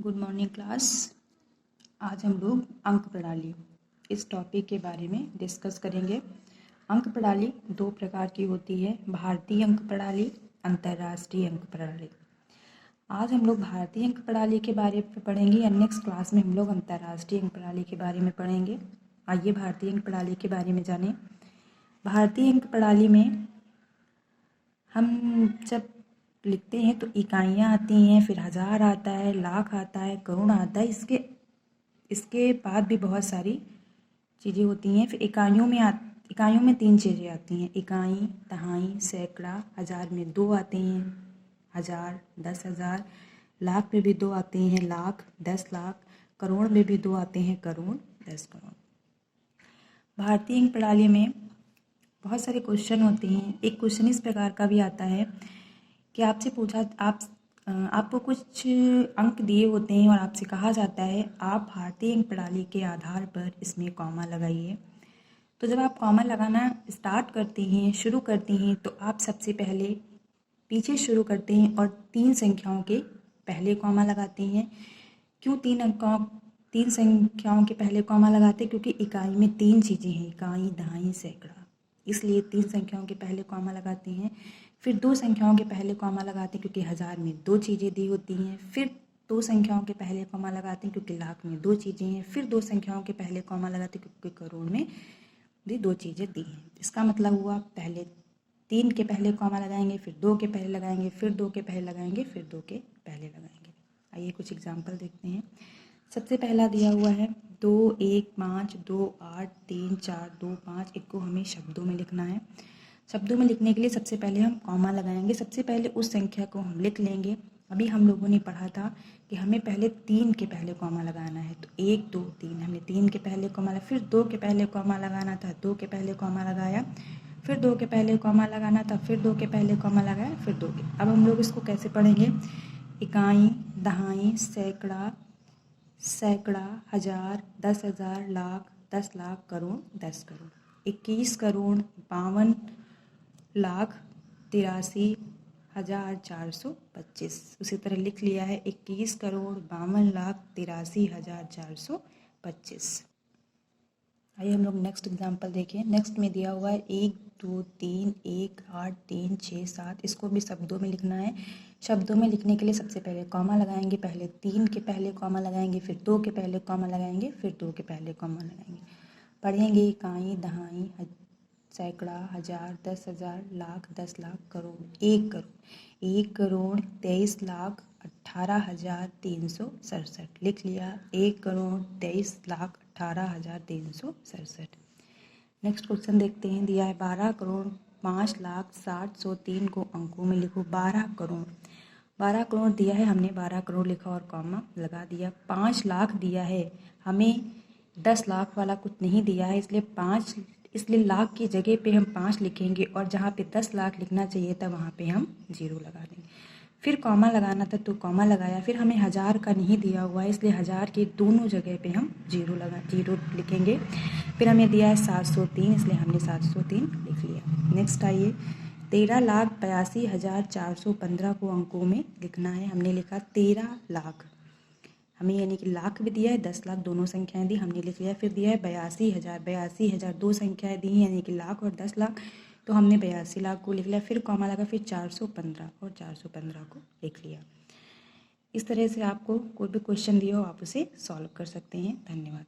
Good morning class. आज हम लोग अंक प्रणाली इस टॉपिक के बारे में डिस्कस करेंगे। अंक प्रणाली दो प्रकार की होती है, भारतीय अंक प्रणाली, अंतर्राष्ट्रीय अंक प्रणाली। आज हम लोग भारतीय अंक प्रणाली के बारे में पढ़ेंगे और नेक्स्ट क्लास में हम लोग अंतर्राष्ट्रीय अंक प्रणाली के बारे में पढ़ेंगे। आइए भारतीय अंक प्रणाली के बारे में जानें। भारतीय अंक प्रणाली में हम जब लिखते हैं तो इकाइयाँ आती हैं, फिर हज़ार आता है, लाख आता है, करोड़ आता है। इसके बाद भी बहुत सारी चीज़ें होती हैं। फिर इकाइयों में तीन चीज़ें आती हैं, इकाई, दहाई, सैकड़ा। हज़ार में दो आते हैं, हज़ार, 10,000। लाख में भी दो आते हैं, लाख, 10 लाख। करोड़ में भी दो आते हैं, करोड़, 10 करोड़। भारतीय अंक प्रणाली में बहुत सारे क्वेश्चन होते हैं। एक क्वेश्चन इस प्रकार का भी आता है कि आपसे पूछा आपको कुछ अंक दिए होते हैं और आपसे कहा जाता है आप भारतीय अंक प्रणाली के आधार पर इसमें कॉमा लगाइए। तो जब आप कॉमा लगाना स्टार्ट करते हैं, शुरू करते हैं, तो आप सबसे पहले पीछे शुरू करते हैं और तीन संख्याओं के पहले कॉमा लगाते हैं। क्यों तीन संख्याओं के पहले कॉमा लगाते हैं? क्योंकि इकाई में तीन चीज़ें हैं, इकाई, दहाई, सैकड़ा, इसलिए तीन संख्याओं के पहले कॉमा लगाते हैं। फिर दो संख्याओं के पहले कॉमा लगाते हैं क्योंकि हज़ार में दो चीज़ें दी होती हैं। फिर दो संख्याओं के पहले कॉमा लगाते हैं क्योंकि लाख में दो चीज़ें हैं। फिर दो संख्याओं के पहले कॉमा लगाते हैं क्योंकि करोड़ में भी दो चीज़ें दी हैं। इसका मतलब हुआ पहले तीन के पहले कॉमा लगाएंगे, फिर दो के पहले लगाएंगे, फिर दो के पहले लगाएंगे, फिर दो के पहले लगाएंगे। आइए कुछ एग्जाम्पल देखते हैं। सबसे पहला दिया हुआ है 2, 1, 5, 2, 8, 3, 4, 2, 5। इनको हमें शब्दों में लिखना है। शब्दों में लिखने के लिए सबसे पहले हम कॉमा लगाएंगे। सबसे पहले उस संख्या को हम लिख लेंगे। अभी हम लोगों ने पढ़ा था कि हमें पहले तीन के पहले कॉमा लगाना है, तो 1, 2, 3 हमने तीन के पहले कॉमा लगाया। फिर दो के पहले कॉमा लगाना था, दो के पहले कॉमा लगाया। फिर दो के पहले कॉमा लगाना था, फिर दो के पहले कॉमा लगाया, फिर दो के। अब हम लोग इसको कैसे पढ़ेंगे? इकाई, दहाई, सैकड़ा, हज़ार, 10,000, लाख, 10 लाख, करोड़, 10 करोड़। 21 करोड़ 52 लाख 83,425। उसी तरह लिख लिया है 21 करोड़ 52 लाख 83,425। आइए हम लोग नेक्स्ट एग्जाम्पल देखें। नेक्स्ट में दिया हुआ है 1, 2, 3, 1, 8, 3, 6, 7। इसको भी शब्दों में लिखना है। शब्दों में लिखने के लिए सबसे पहले कॉमा लगाएंगे। पहले तीन के पहले कॉमा लगाएंगे, फिर दो के पहले कॉमा लगाएंगे, फिर दो के पहले कॉमा लगाएंगे। पढ़ेंगे इकाई, दहाई, सैकड़ा, हज़ार, 10,000, लाख, 10 लाख, करोड़। 1 करोड़ 23,18,367। लिख लिया 1 करोड़ 23,18,367। नेक्स्ट क्वेश्चन देखते हैं। दिया है 12 करोड़ 5,60,103 को अंकों में लिखो। 12 करोड़ दिया है, हमने 12 करोड़ लिखा और कॉमा लगा दिया। 5 लाख दिया है, हमें 10 लाख वाला कुछ नहीं दिया है, इसलिए लाख की जगह पे हम 5 लिखेंगे और जहाँ पे 10 लाख लिखना चाहिए था वहाँ पे हम 0 लगा देंगे। फिर कॉमा लगाना था तो कॉमा लगाया। फिर हमें हज़ार का नहीं दिया हुआ है, इसलिए हज़ार के दोनों जगह पे हम 0 लिखेंगे। फिर हमें दिया है 703, इसलिए हमने 703 लिख लिया। नेक्स्ट आइए 13,82,415 को अंकों में लिखना है। हमने लिखा 13 लाख, हमें यानी कि लाख भी दिया है, 10 लाख दोनों संख्याएं दी, हमने लिख लिया। फिर दिया है 82,000 दो संख्याएं दी हैं यानी कि लाख और 10 लाख, तो हमने 82 लाख को लिख लिया। फिर कॉमा लगा, फिर 415 और 415 को लिख लिया। इस तरह से आपको कोई भी क्वेश्चन दिया हो आप उसे सॉल्व कर सकते हैं। धन्यवाद।